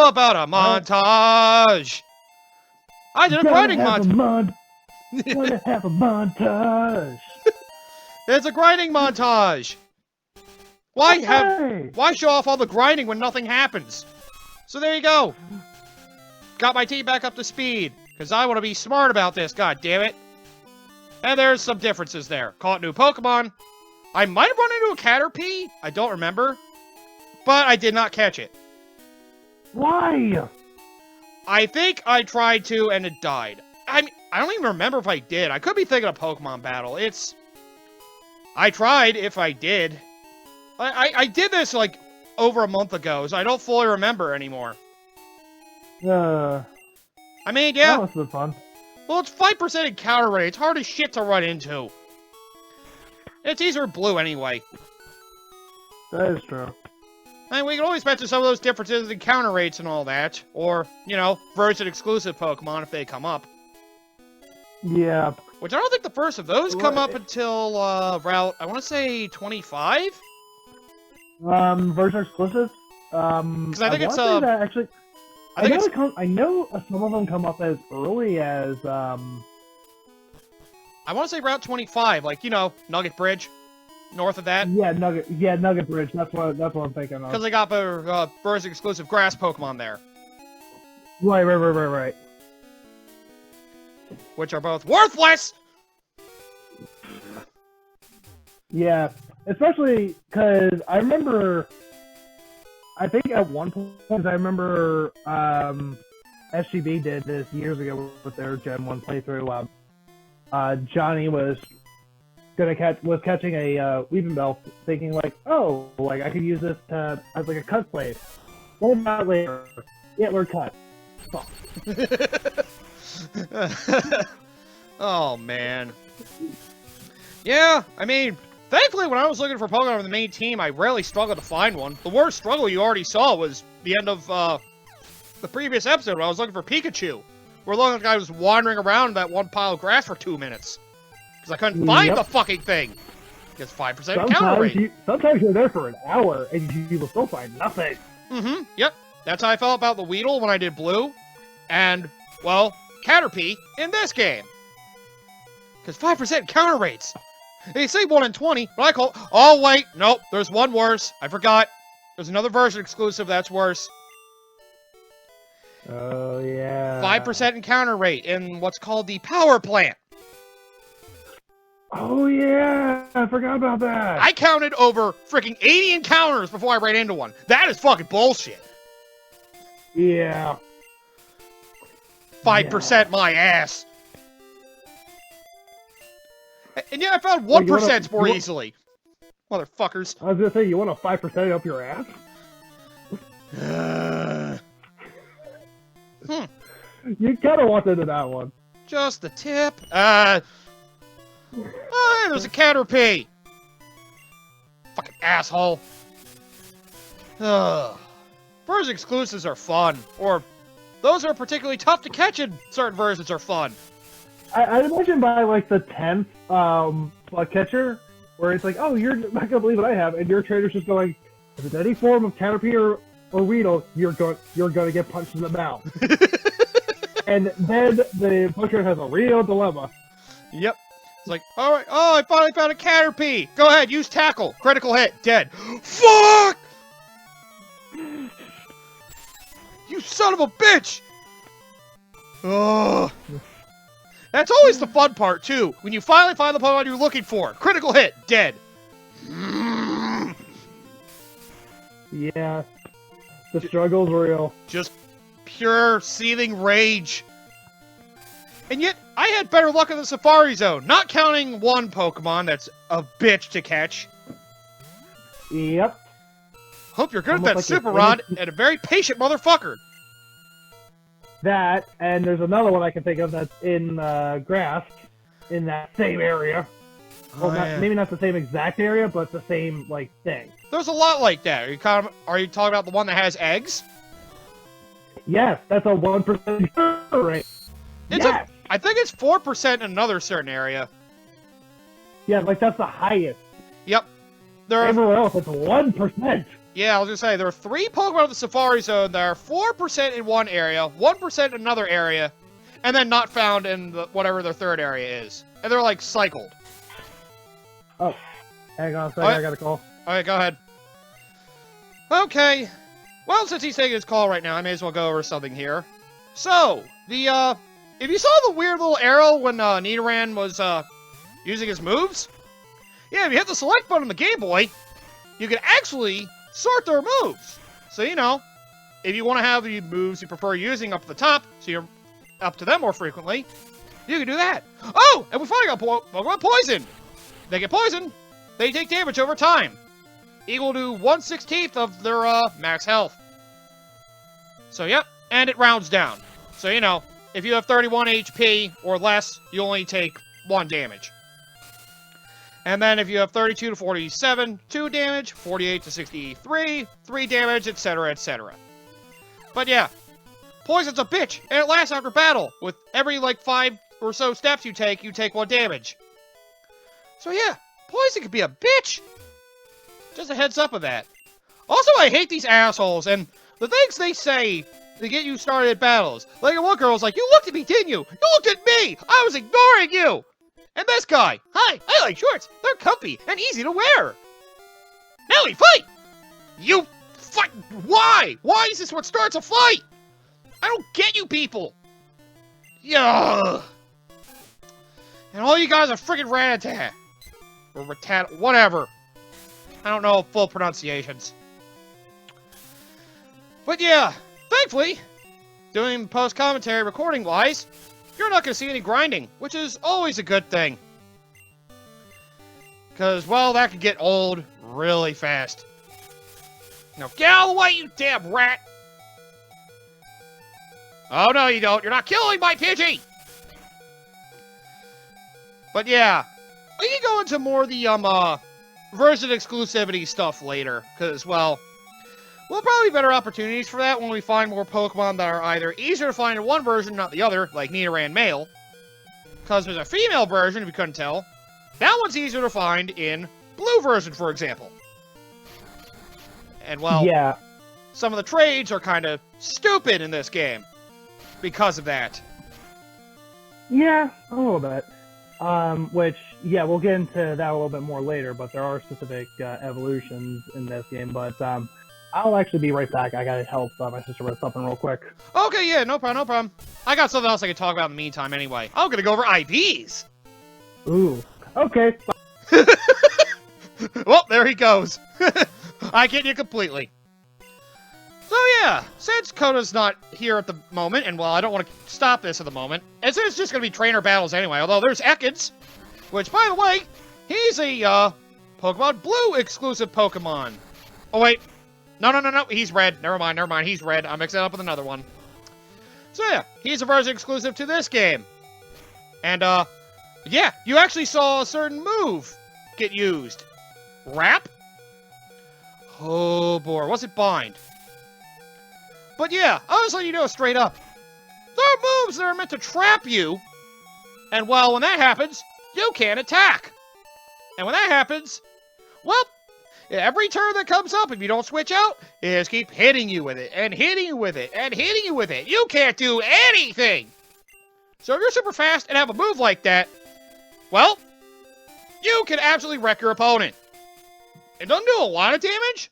How about a montage? I did a grinding montage. Gotta have a montage. It's a grinding montage. Why show off all the grinding when nothing happens? So there you go. Got my team back up to speed, because I want to be smart about this, god damn it. And there's some differences there. Caught new Pokemon. I might have run into a Caterpie. I don't remember. But I did not catch it. Why? I think I tried to, and it died. I don't even remember if I did. I could be thinking of Pokemon Battle. I tried, if I did. I did this, like, over a month ago, so I don't fully remember anymore. I mean, yeah. That must have been fun. Well, it's 5% encounter rate. It's hard as shit to run into. It's easier blue anyway. That is true. I mean, we can always mention some of those differences in counter rates and all that. Or, you know, version-exclusive Pokemon if they come up. Yeah. Which I don't think the first of those come up until, Route, I want to say 25? Version exclusive? Because I think it's, actually... I know some of them come up as early as, I want to say Route 25, like, you know, Nugget Bridge. North of that. Yeah, Nugget Bridge. That's what I'm thinking of. Because they got the version exclusive grass Pokemon there. Right. Which are both worthless! Yeah, especially because I remember, I think at one point, I remember SGB did this years ago with their Gen 1 playthrough. Johnny was catching a Weaving Bell, thinking like, oh, like I could use this as like a cut blade. What about later? Yeah, we're cut. Oh man. Yeah, I mean, thankfully when I was looking for Pokemon on the main team, I rarely struggled to find one. The worst struggle you already saw was the end of the previous episode when I was looking for Pikachu. Where it looked like I was wandering around that one pile of grass for 2 minutes. Because I couldn't find the fucking thing. Gets 5% encounter rate. Sometimes you're there for an hour and you will still find nothing. Mm-hmm, yep. That's how I felt about the Weedle when I did Blue. And, well, Caterpie in this game. Because 5% encounter rates. They say 1 in 20, but I call... Oh, wait. Nope. There's one worse. I forgot. There's another version exclusive that's worse. Oh, yeah. 5% encounter rate in what's called the Power Plant. Oh, yeah. I forgot about that. I counted over freaking 80 encounters before I ran into one. That is fucking bullshit. Yeah. 5% my ass. And yeah, I found 1% more easily. Motherfuckers. I was gonna say, you want a 5% up your ass? You kinda wanted that one. Just the tip. Oh, there's a Caterpie. Fucking asshole. Version exclusives are fun. Or, those are particularly tough to catch in certain versions are fun. I'd imagine by like the 10th catcher, where it's like, oh, you're not gonna believe what I have, and your trainer's just going, if it's any form of Caterpie or Weedle, you're gonna get punched in the mouth. And then the puncher has a real dilemma. Yep. It's like, alright, oh, I finally found a Caterpie! Go ahead, use Tackle. Critical hit, dead. Fuck! You son of a bitch! Ugh. That's always the fun part, too. When you finally find the Pokemon you're looking for. Critical hit, dead. Yeah. The struggle's real. Just pure, seething rage. And yet, I had better luck in the Safari Zone, not counting one Pokemon that's a bitch to catch. Yep. Hope you're good at that like Super Rod, and a very patient motherfucker. That, and there's another one I can think of that's in grass, in that same area. Well, maybe not the same exact area, but the same, like, thing. There's a lot like that. Are you talking about the one that has eggs? Yes, that's a 1% rate. Yes! I think it's 4% in another certain area. Yeah, like, that's the highest. Yep. Everywhere else, it's 1%. Yeah, I was gonna say, there are 3 Pokemon in the Safari Zone that are 4% in one area, 1% in another area, and then not found in whatever their third area is. And they're, like, cycled. Oh, hang on a second, I got a call. Alright, go ahead. Okay. Well, since he's taking his call right now, I may as well go over something here. So, if you saw the weird little arrow when, Nidoran was, using his moves? Yeah, if you hit the select button on the Game Boy, you can actually sort their moves. So, you know, if you want to have the moves you prefer using up at the top, so you're up to them more frequently, you can do that. Oh, and we finally got Pokemon Poison. They get poisoned, they take damage over time, equal to 1/16 of their, max health. So, yep, and it rounds down. So, you know, if you have 31 HP or less, you only take 1 damage. And then if you have 32 to 47, 2 damage, 48 to 63, 3 damage, etc., etc. But yeah, Poison's a bitch, and it lasts after battle. With every, like, 5 or so steps you take 1 damage. So yeah, Poison can be a bitch! Just a heads up of that. Also, I hate these assholes, and the things they say to get you started at battles. Like, one girl's like, you looked at me, didn't you? You looked at me! I was ignoring you! And this guy, hi, I like shorts. They're comfy and easy to wear. Now we fight! You fight! Why? Why is this what starts a fight? I don't get you people! Yeah. And all you guys are freaking Rattata. Or Rattata, whatever. I don't know full pronunciations. But yeah, thankfully, doing post-commentary recording-wise, you're not going to see any grinding, which is always a good thing. Because, well, that could get old really fast. Now, get out of the way, you damn rat! Oh, no, you don't. You're not killing my Pidgey! But, yeah. We can go into more of the, version exclusivity stuff later. Because, well, we'll probably have better opportunities for that when we find more Pokemon that are either easier to find in one version, not the other, like Nidoran male. Because there's a female version, if you couldn't tell. That one's easier to find in blue version, for example. And, well, yeah, some of the trades are kind of stupid in this game. Because of that. yeah, a little bit. Which, yeah, we'll get into that a little bit more later, but there are specific evolutions in this game. But I'll actually be right back. I gotta help my sister with something real quick. Okay, yeah, no problem, no problem. I got something else I can talk about in the meantime anyway. I'm gonna go over IVs. Ooh, okay. Well, there he goes. I get you completely. So yeah, since Koda's not here at the moment, and well, I don't want to stop this at the moment, and since it's just going to be trainer battles anyway, although there's Ekans, which, by the way, he's a, Pokemon Blue exclusive Pokemon. Oh, wait. No, he's red. Never mind, he's red. I'm mixing it up with another one. So yeah, he's a version exclusive to this game. And, yeah, you actually saw a certain move get used. Wrap? Oh, boy, what's it bind? But yeah, I'll just let you know straight up. There are moves that are meant to trap you. And well, when that happens, you can't attack. And when that happens, well, every turn that comes up, if you don't switch out, it just keep hitting you with it, and hitting you with it, and hitting you with it. You can't do anything. So if you're super fast and have a move like that, well, you can absolutely wreck your opponent. It doesn't do a lot of damage,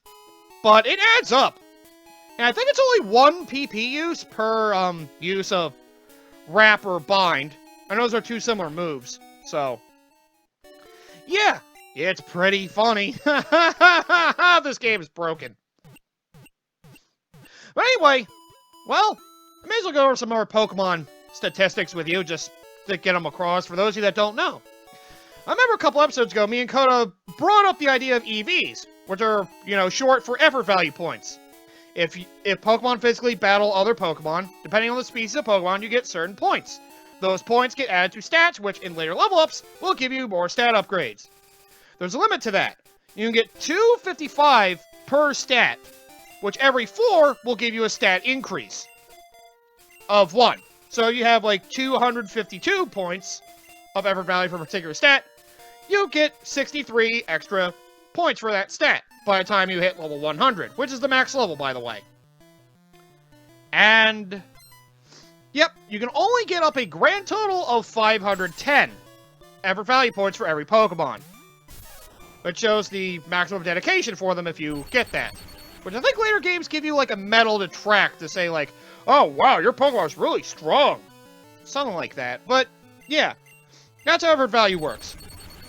but it adds up. And I think it's only 1 PP use per, use of Wrap or Bind. I know those are 2 similar moves, so... yeah, it's pretty funny. This game is broken. But anyway, well, I may as well go over some more Pokemon statistics with you, just to get them across, for those of you that don't know. I remember a couple episodes ago, me and Koda brought up the idea of EVs, which are, you know, short for effort value points. If Pokemon physically battle other Pokemon, depending on the species of Pokemon, you get certain points. Those points get added to stats, which in later level-ups will give you more stat upgrades. There's a limit to that. You can get 255 per stat, which every 4 will give you a stat increase of 1. So you have like 252 points of effort value for a particular stat. You get 63 extra points for that stat by the time you hit level 100, which is the max level, by the way. And, yep, you can only get up a grand total of 510 effort value points for every Pokemon, which shows the maximum dedication for them if you get that. Which I think later games give you, like, a medal to track to say, like, oh, wow, your Pokemon's really strong. Something like that. But, yeah, that's how effort value works.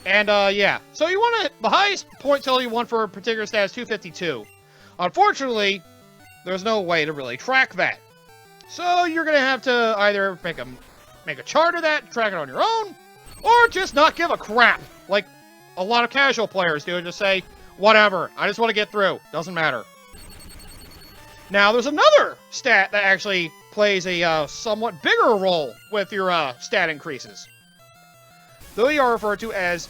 And, yeah. So you want to... The highest point total you want for a particular stat is 252. Unfortunately, there's no way to really track that. So you're going to have to either make a chart of that, track it on your own, or just not give a crap, like a lot of casual players do, and just say, whatever, I just want to get through. Doesn't matter. Now, there's another stat that actually plays a somewhat bigger role with your stat increases. They are referred to as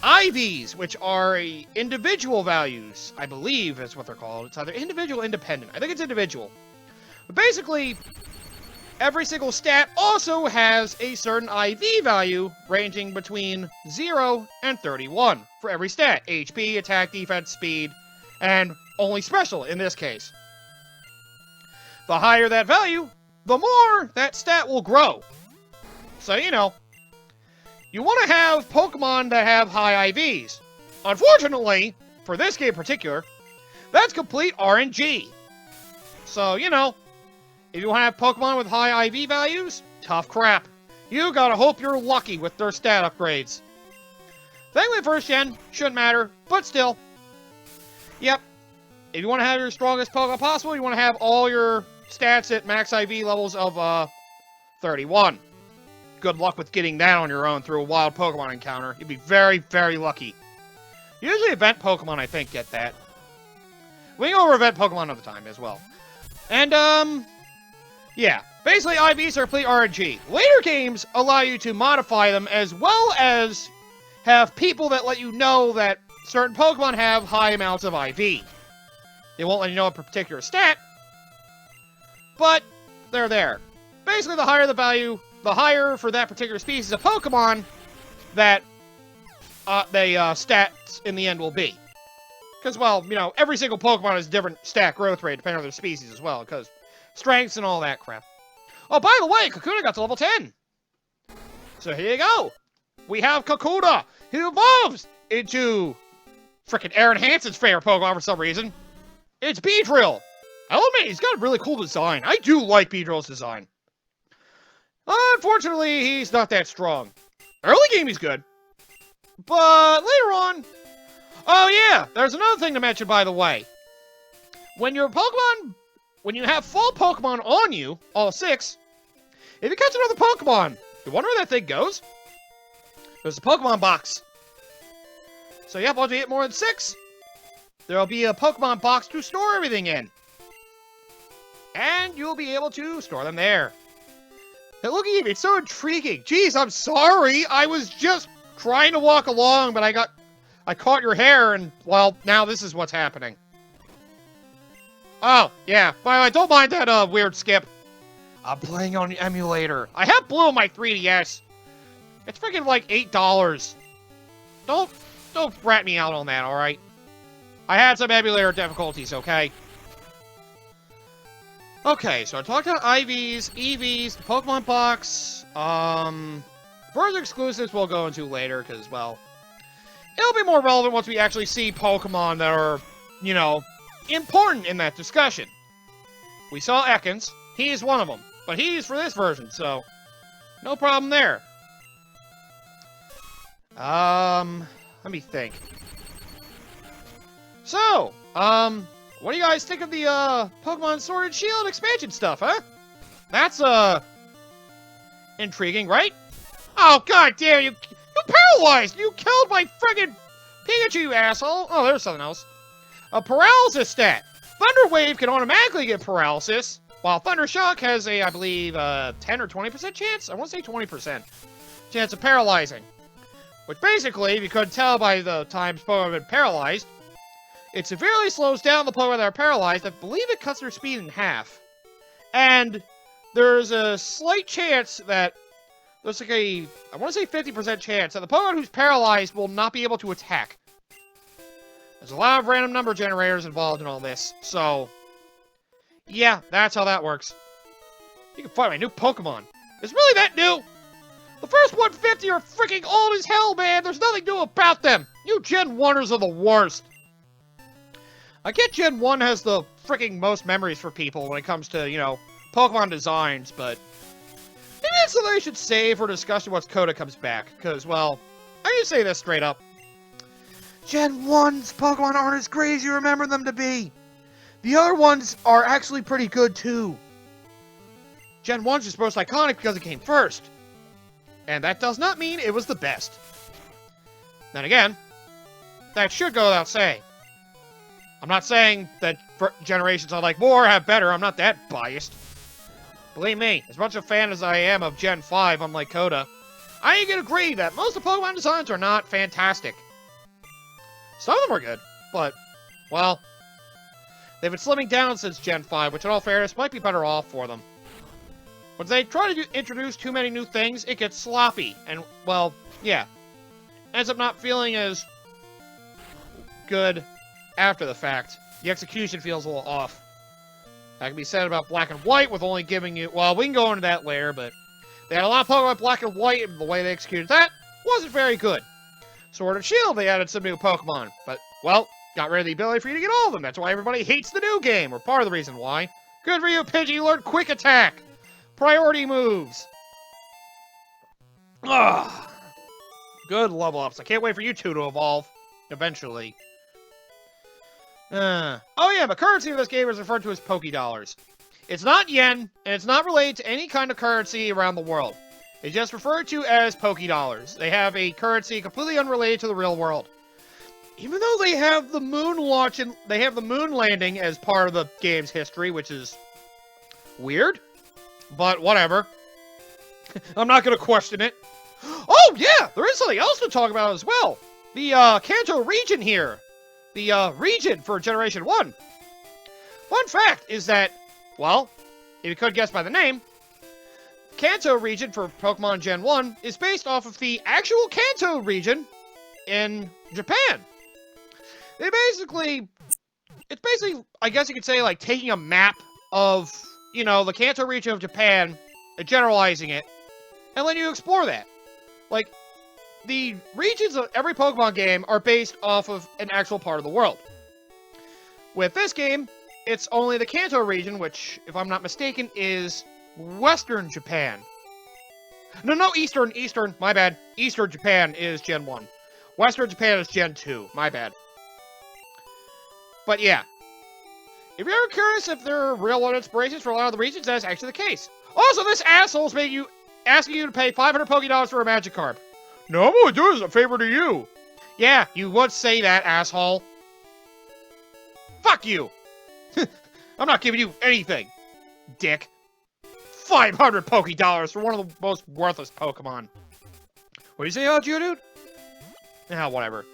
IVs, which are individual values, I believe is what they're called. It's either individual or independent. I think it's individual. But basically, every single stat also has a certain IV value ranging between 0 and 31 for every stat. HP, attack, defense, speed, and only special in this case. The higher that value, the more that stat will grow. So, you know, you want to have Pokemon that have high IVs. Unfortunately, for this game in particular, that's complete RNG. So, you know, if you want to have Pokemon with high IV values, tough crap. You gotta hope you're lucky with their stat upgrades. Thankfully, first gen, shouldn't matter, but still. Yep. If you want to have your strongest Pokemon possible, you want to have all your stats at max IV levels of, 31. Good luck with getting that on your own through a wild Pokemon encounter. You'd be very, very lucky. Usually event Pokemon, I think, get that. We can go over event Pokemon another time as well. And, yeah. Basically, IVs are complete RNG. Later games allow you to modify them as well as have people that let you know that certain Pokemon have high amounts of IV. They won't let you know a particular stat, but they're there. Basically, the higher the value, the higher for that particular species of Pokemon that stats in the end will be. Because, well, you know, every single Pokemon has a different stat growth rate depending on their species as well, because strengths and all that crap. Oh, by the way, Kakuna got to level 10. So here you go. We have Kakuna, who evolves into frickin' Aaron Hansen's favorite Pokemon for some reason. It's Beedrill. I'll admit, he's got a really cool design. I do like Beedrill's design. Unfortunately, he's not that strong. Early game, he's good. But later on... Oh, yeah, there's another thing to mention, by the way. When you have full Pokemon on you, all 6, if you catch another Pokemon, you wonder where that thing goes? There's a Pokemon box. So, yeah, once you hit more than 6, there'll be a Pokemon box to store everything in. And you'll be able to store them there. Now, look at you, it's so intriguing. Jeez, I'm sorry. I was just trying to walk along, but I caught your hair, and, well, now this is what's happening. Oh, yeah. By the way, don't mind that, weird skip. I'm playing on the emulator. I have Blue on my 3DS. It's freaking like $8. Don't rat me out on that, alright? I had some emulator difficulties, okay? Okay, so I talked about IVs, EVs, the Pokemon box, further exclusives we'll go into later, because, well, it'll be more relevant once we actually see Pokemon that are, you know, important in that discussion. We saw Ekans. He is one of them. But he's for this version, so no problem there. Let me think. So, what do you guys think of the, Pokemon Sword and Shield expansion stuff, huh? That's, intriguing, right? Oh, god damn, you paralyzed! You killed my friggin' Pikachu, you asshole! Oh, there's something else. A paralysis stat. Thunder Wave can automatically get paralysis, while Thunder Shock has a, I believe, 10 or 20% chance? I want to say 20% chance of paralyzing. Which basically, if you couldn't tell by the times Pokemon have been paralyzed, it severely slows down the Pokemon that are paralyzed. I believe it cuts their speed in half. And there's a slight chance that there's like a, I want to say 50% chance that the Pokemon who's paralyzed will not be able to attack. There's a lot of random number generators involved in all this, so... Yeah, that's how that works. You can find my new Pokemon. It's really that new? The first 150 are freaking old as hell, man! There's nothing new about them! You Gen 1ers are the worst! I get Gen 1 has the freaking most memories for people when it comes to, you know, Pokemon designs, but... maybe that's something I should save for discussion once Coda comes back, because, well, I can say this straight up. Gen 1's Pokemon aren't as great as you remember them to be. The other ones are actually pretty good, too. Gen 1's just most iconic because it came first. And that does not mean it was the best. Then again, that should go without saying. I'm not saying that generations I like more have better. I'm not that biased. Believe me, as much a fan as I am of Gen 5, unlike Coda, I can agree that most of the Pokemon designs are not fantastic. Some of them are good, but, well, they've been slimming down since Gen 5, which in all fairness might be better off for them. When they try to introduce too many new things, it gets sloppy, and, well, yeah, ends up not feeling as good after the fact. The execution feels a little off. That can be said about Black and White with only giving you... well, we can go into that later, but they had a lot of Pokemon Black and White, and the way they executed that wasn't very good. Sword and Shield, they added some new Pokemon, but, well, got rid of the ability for you to get all of them. That's why everybody hates the new game, or part of the reason why. Good for you, Pidgey, you learned Quick Attack! Priority moves! Ugh! Good level ups. I can't wait for you two to evolve. Eventually. Oh yeah, the currency of this game is referred to as Pokédollars. It's not yen, and it's not related to any kind of currency around the world. It's just referred to as Pokédollars. They have a currency completely unrelated to the real world. Even though they have the moon launch and they have the moon landing as part of the game's history, which is weird, but whatever. I'm not going to question it. Oh yeah, there is something else to talk about as well. The Kanto region here. The region for Generation 1. Fun fact is that, well, if you could guess by the name, Kanto region for Pokemon Gen 1 is based off of the actual Kanto region in Japan. It's basically, I guess you could say, like, taking a map of, you know, the Kanto region of Japan and generalizing it, and letting you explore that. Like, the regions of every Pokemon game are based off of an actual part of the world. With this game, it's only the Kanto region, which, if I'm not mistaken, is Western Japan. No, Eastern, my bad. Eastern Japan is Gen 1. Western Japan is Gen 2, my bad. But yeah. If you're ever curious if there are real-world inspirations for a lot of the regions, that's actually the case. Also, this asshole's asking you to pay 500 Pokédollars for a Magikarp. No, I'm only doing this as a favor to you. Yeah, you would say that, asshole. Fuck you. I'm not giving you anything, dick. 500 Pokédollars for one of the most worthless Pokemon. What do you say, Geodude? Ah, whatever.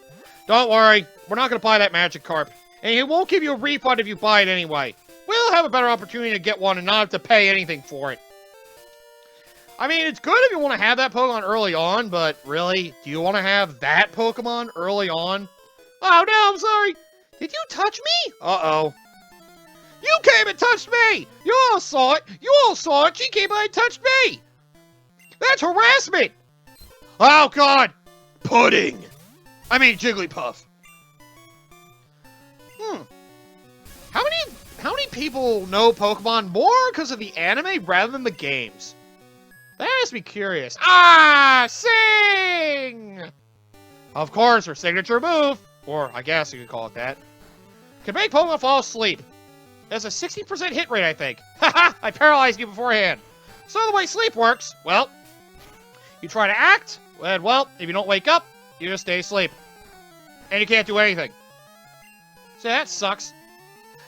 Don't worry, we're not going to buy that Magikarp. And he won't give you a refund if you buy it anyway. We'll have a better opportunity to get one and not have to pay anything for it. I mean, it's good if you want to have that Pokemon early on, but really, do you want to have that Pokemon early on? Oh no, I'm sorry. Did you touch me? Uh-oh. You came and touched me! You all saw it! You all saw it! She came and touched me! That's harassment! Oh god! Pudding! I mean Jigglypuff. How many people know Pokemon more because of the anime rather than the games? That has me curious. Ah! Sing! Of course, her signature move, or I guess you could call it that, can make Pokemon fall asleep. There's a 60% hit rate, I think. Haha! I paralyzed you beforehand. So the way sleep works, well, you try to act, and well, if you don't wake up, you just stay asleep. And you can't do anything. So that sucks.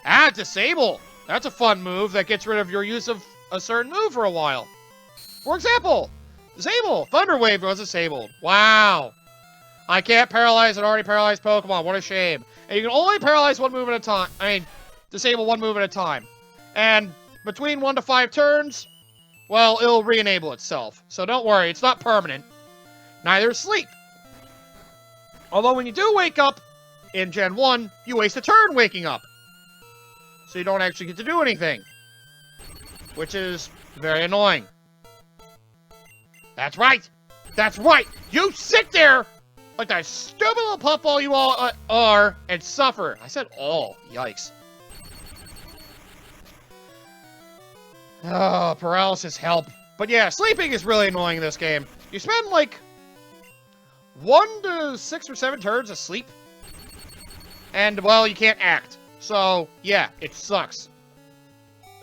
Ah, Disable! That's a fun move that gets rid of your use of a certain move for a while. For example, Disable! Thunder Wave was disabled. Wow! I can't paralyze an already paralyzed Pokemon. What a shame. And you can only paralyze one move at a time. I mean, disable one move at a time. And between 1 to 5 turns, well, it'll re-enable itself. So don't worry, it's not permanent. Neither is sleep. Although when you do wake up, in Gen 1, you waste a turn waking up. So you don't actually get to do anything. Which is very annoying. That's right! That's right! You sit there like that stupid little puffball you all are and suffer. I said all. Yikes. Oh, paralysis help. But yeah, sleeping is really annoying in this game. You spend like 1 to 6 or 7 turns asleep. And, well, you can't act. So, yeah, it sucks.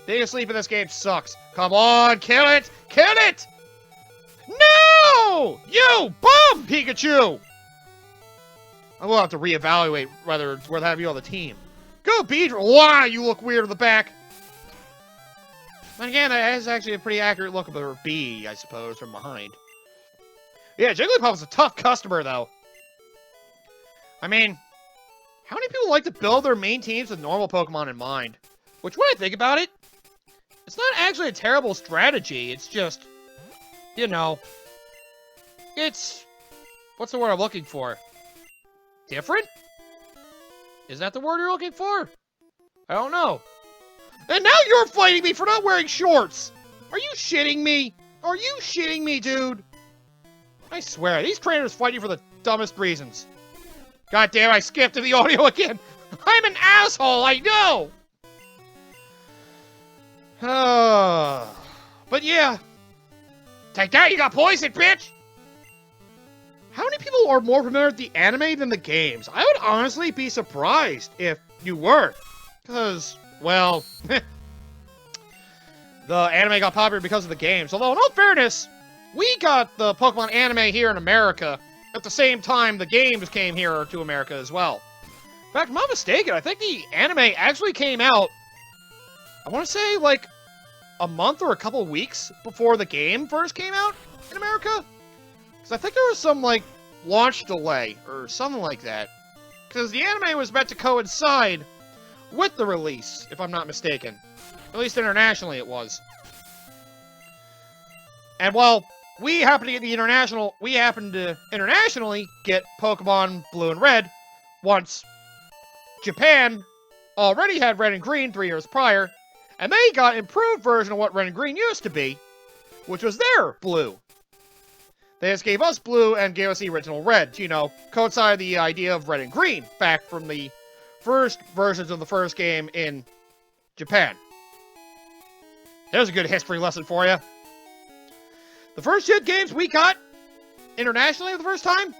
Being asleep in this game sucks. Come on, kill it! Kill it! No! You bum, Pikachu! I will have to reevaluate whether it's worth having you on the team. Go, Beedrill! Wow, you look weird in the back. And again, that is actually a pretty accurate look of a bee, I suppose, from behind. Yeah, Jigglypuff is a tough customer, though. I mean, how many people like to build their main teams with normal Pokemon in mind? Which, when I think about it, it's not actually a terrible strategy. It's just, you know, it's... What's the word I'm looking for? Different? Is that the word you're looking for? I don't know. And now you're fighting me for not wearing shorts! Are you shitting me? Are you shitting me, dude? I swear, these trainers fight you for the dumbest reasons. God damn, I skipped to the audio again! I'm an asshole, I know! But yeah. Take that, you got poisoned, bitch! How many people are more familiar with the anime than the games? I would honestly be surprised if you were. Because, well, the anime got popular because of the games. Although, in all fairness, we got the Pokemon anime here in America at the same time the games came here to America as well. In fact, if I'm not mistaken, I think the anime actually came out, I want to say, like, a month or a couple weeks before the game first came out in America. Because I think there was some, like, launch delay or something like that. Because the anime was meant to coincide with the release, if I'm not mistaken. At least internationally it was. And while we happen to get internationally get Pokemon Blue and Red once Japan already had Red and Green 3 years prior, and they got an improved version of what Red and Green used to be, which was their Blue. They just gave us Blue and gave us the original Red to, you know, coincide the idea of Red and Green back from the first versions of the first game in Japan. There's a good history lesson for you. The first gen games we got internationally for the first time,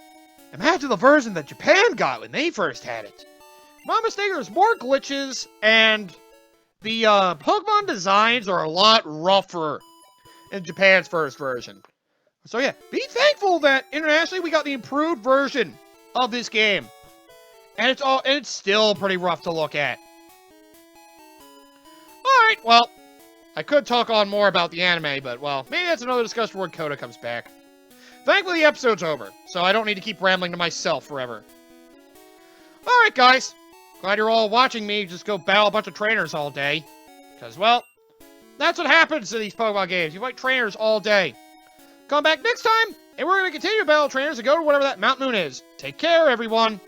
imagine the version that Japan got when they first had it. If I'm not mistaken, there's more glitches, and the Pokemon designs are a lot rougher in Japan's first version. So yeah, be thankful that internationally we got the improved version of this game. And it's still pretty rough to look at. Alright, well, I could talk on more about the anime, but, well, maybe that's another discussion when Coda comes back. Thankfully, the episode's over, so I don't need to keep rambling to myself forever. Alright, guys. Glad you're all watching me just go battle a bunch of trainers all day. Because, well, that's what happens in these Pokemon games. You fight trainers all day. Come back next time, and we're going to continue to battle trainers and go to whatever that Mount Moon is. Take care, everyone.